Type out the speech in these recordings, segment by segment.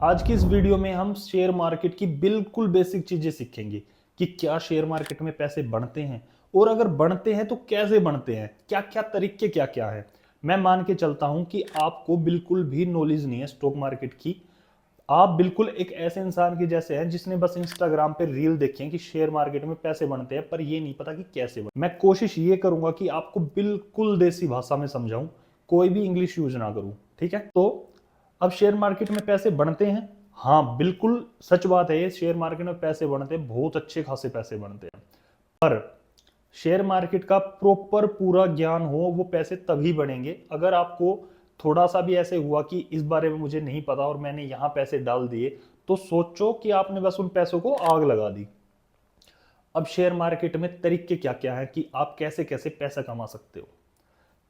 आज की इस वीडियो में हम शेयर मार्केट की बिल्कुल बेसिक चीजें सीखेंगे कि क्या शेयर मार्केट में पैसे बढ़ते हैं और अगर बढ़ते हैं तो कैसे बढ़ते हैं, क्या क्या तरीके क्या क्या है। मैं मान के चलता हूं कि आपको बिल्कुल भी नॉलेज नहीं है स्टॉक मार्केट की। आप बिल्कुल एक ऐसे इंसान के जैसे हैं जिसने बस इंस्टाग्राम पे रील देखी है कि शेयर मार्केट में पैसे बनते हैं, पर ये नहीं पता कि कैसे बनते। मैं कोशिश ये करूंगा कि आपको बिल्कुल देसी भाषा में समझाऊं, कोई भी इंग्लिश यूज ना करूं, ठीक है। तो अब शेयर मार्केट में पैसे बनते हैं, हाँ बिल्कुल सच बात है, ये शेयर मार्केट में पैसे बनते हैं, बहुत अच्छे खासे पैसे बनते हैं। पर शेयर मार्केट का प्रॉपर पूरा ज्ञान हो, वो पैसे तभी बढ़ेंगे अगर आपको थोड़ा सा भी ऐसे हुआ कि इस बारे में मुझे नहीं पता और मैंने यहां पैसे डाल दिए, तो सोचो कि आपने बस उन पैसों को आग लगा दी। अब शेयर मार्केट में तरीके क्या क्या है कि आप कैसे कैसे पैसा कमा सकते हो।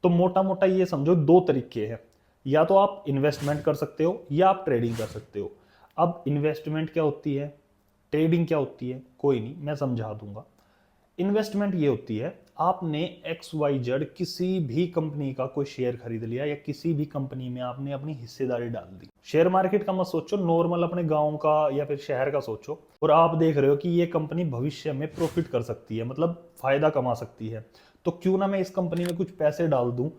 तो मोटा मोटा ये समझो दो तरीके हैं, या तो आप इन्वेस्टमेंट कर सकते हो या आप ट्रेडिंग कर सकते हो। अब इन्वेस्टमेंट क्या होती है, ट्रेडिंग क्या होती है, कोई नहीं मैं समझा दूंगा। इन्वेस्टमेंट ये होती है, आपने एक्स वाई जेड किसी भी कंपनी का कोई शेयर खरीद लिया या किसी भी कंपनी में आपने अपनी हिस्सेदारी डाल दी। शेयर मार्केट का मत सोचो, नॉर्मल अपने गांव का या फिर शहर का सोचो, और आप देख रहे हो कि ये कंपनी भविष्य में प्रॉफिट कर सकती है, मतलब फायदा कमा सकती है, तो क्यों ना मैं इस कंपनी में कुछ पैसे डाल दूं।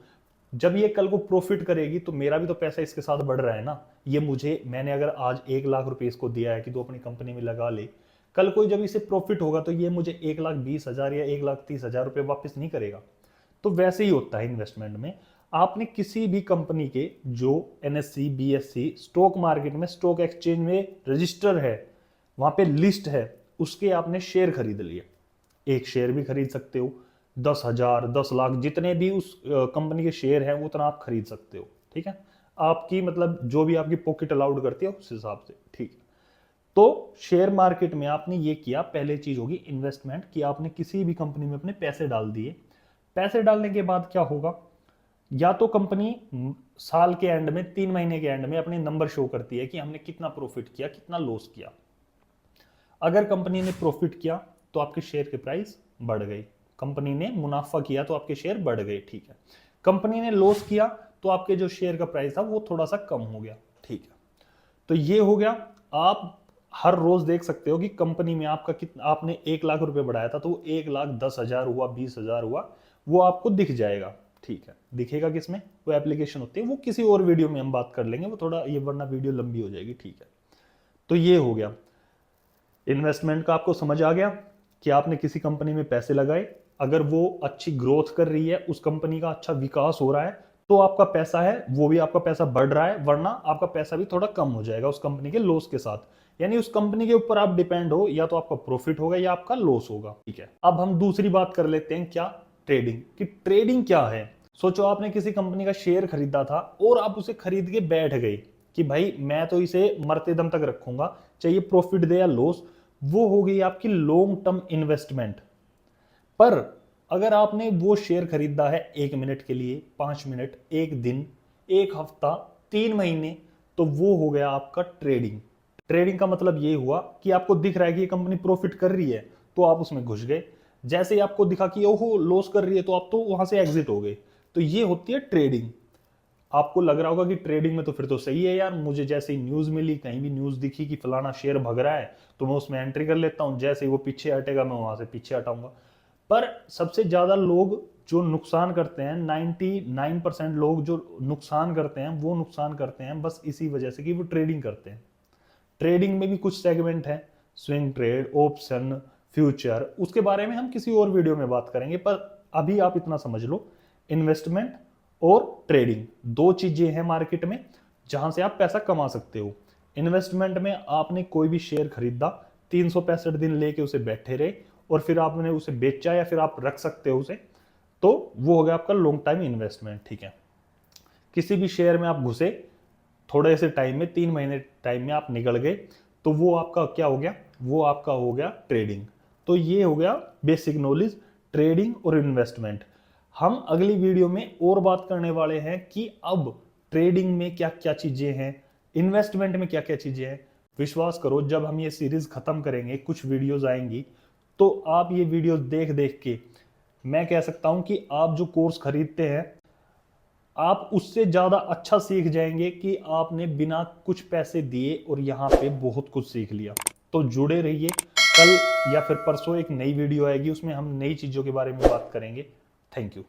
जब ये कल को प्रॉफिट करेगी तो मेरा भी तो पैसा इसके साथ बढ़ रहा है ना। ये मुझे, मैंने अगर आज 1 लाख रुपए इसको दिया है कि तू अपनी कंपनी में लगा ले, कल कोई जब इसे प्रॉफिट होगा तो ये मुझे 1,20,000 या 1,30,000 रुपए वापस नहीं करेगा। तो वैसे ही होता है इन्वेस्टमेंट में। आपने किसी भी कंपनी के जो एनएससी बीएससी स्टॉक मार्केट में स्टॉक एक्सचेंज में रजिस्टर है, वहां पे लिस्ट है, उसके आपने शेयर खरीद लिए। एक शेयर भी खरीद सकते हो, 10,000 10 लाख जितने भी उस कंपनी के शेयर हैं उतना आप खरीद सकते हो, ठीक है। आपकी मतलब जो भी आपकी पॉकेट अलाउड करती है उस हिसाब से, ठीक है। तो शेयर मार्केट में आपने ये किया, पहले चीज होगी इन्वेस्टमेंट, कि आपने किसी भी कंपनी में अपने पैसे डाल दिए। पैसे डालने के बाद क्या होगा, या तो कंपनी साल के एंड में 3 महीने के एंड में अपने नंबर शो करती है कि हमने कितना प्रॉफिट किया कितना लॉस किया। अगर कंपनी ने प्रॉफिट किया तो आपके शेयर की प्राइस बढ़ गई, कंपनी ने मुनाफा किया तो आपके शेयर बढ़ गए, ठीक है। कंपनी ने लॉस किया तो आपके जो शेयर का प्राइस था वो थोड़ा सा कम हो गया, ठीक है। तो ये हो गया। आप हर रोज देख सकते हो कि कंपनी में आपका कितना, आपने 1 लाख रुपए बढ़ाया था तो वो 1,10,000 हुआ, 20,000 हुआ, वो आपको दिख जाएगा, ठीक है। दिखेगा किसमें, वो एप्लीकेशन होती है, वो किसी और वीडियो में हम बात कर लेंगे, वो थोड़ा ये वरना वीडियो लंबी हो जाएगी, ठीक है। तो ये हो गया इन्वेस्टमेंट का। आपको समझ आ गया कि आपने किसी कंपनी में पैसे लगाए, अगर वो अच्छी ग्रोथ कर रही है, उस कंपनी का अच्छा विकास हो रहा है, तो आपका पैसा है वो भी आपका पैसा बढ़ रहा है, वरना आपका पैसा भी थोड़ा कम हो जाएगा उस कंपनी के लॉस के साथ। यानी उस कंपनी के ऊपर आप डिपेंड हो, या तो आपका प्रॉफिट होगा या आपका लॉस होगा, ठीक है। अब हम दूसरी बात कर लेते हैं, क्या, ट्रेडिंग। कि ट्रेडिंग क्या है। सोचो आपने किसी कंपनी का शेयर खरीदा था और आप उसे खरीद के बैठ गए कि भाई मैं तो इसे मरते दम तक रखूंगा, चाहिए प्रॉफिट दे या लॉस। वो हो गई आपकी लॉन्ग टर्म इन्वेस्टमेंट। पर अगर आपने वो शेयर खरीदा है 1 मिनट के लिए, 5 मिनट, 1 दिन, 1 हफ्ता, 3 महीने, तो वो हो गया आपका ट्रेडिंग। ट्रेडिंग का मतलब ये हुआ कि आपको दिख रहा है कि ये कंपनी प्रॉफिट कर रही है तो आप उसमें घुस गए, जैसे ही आपको दिखा कि ओहो लॉस कर रही है तो आप तो वहां से एग्जिट हो गए। तो ये होती है ट्रेडिंग। आपको लग रहा होगा कि ट्रेडिंग में तो फिर तो सही है यार, मुझे जैसे ही न्यूज मिली, कहीं भी न्यूज दिखी कि फलाना शेयर भग रहा है तो मैं उसमें एंट्री कर लेता हूं, जैसे ही वो पीछे हटेगा मैं वहां से पीछे हटाऊंगा। पर सबसे ज्यादा लोग जो नुकसान करते हैं, 99% लोग जो नुकसान करते हैं वो नुकसान करते हैं बस इसी वजह से कि वो ट्रेडिंग करते हैं। ट्रेडिंग में भी कुछ सेगमेंट है, स्विंग ट्रेड, ऑप्शन, फ्यूचर, उसके बारे में हम किसी और वीडियो में बात करेंगे, पर अभी आप इतना समझ लो, इन्वेस्टमेंट और ट्रेडिंग दो चीजें हैं मार्केट में जहां से आप पैसा कमा सकते हो। इन्वेस्टमेंट में आपने कोई भी शेयर खरीदा, 365 दिन लेके उसे बैठे रहे और फिर आपने उसे बेचा या फिर आप रख सकते हो उसे, तो वो हो गया आपका लॉन्ग टाइम इन्वेस्टमेंट, ठीक है। किसी भी शेयर में आप घुसे, थोड़े से टाइम में, 3 महीने टाइम में आप निकल गए, तो वो आपका क्या हो गया, वो आपका हो गया ट्रेडिंग। तो ये हो गया बेसिक नॉलेज, ट्रेडिंग और इन्वेस्टमेंट। हम अगली वीडियो में और बात करने वाले हैं कि अब ट्रेडिंग में क्या क्या चीजें हैं, इन्वेस्टमेंट में क्या क्या चीजें हैं। विश्वास करो जब हम ये सीरीज खत्म करेंगे, कुछ वीडियोज आएंगी, तो आप ये वीडियोज देख देख के मैं कह सकता हूं कि आप जो कोर्स खरीदते हैं आप उससे ज्यादा अच्छा सीख जाएंगे कि आपने बिना कुछ पैसे दिए और यहाँ पे बहुत कुछ सीख लिया। तो जुड़े रहिए, कल या फिर परसों एक नई वीडियो आएगी, उसमें हम नई चीजों के बारे में बात करेंगे। Thank you.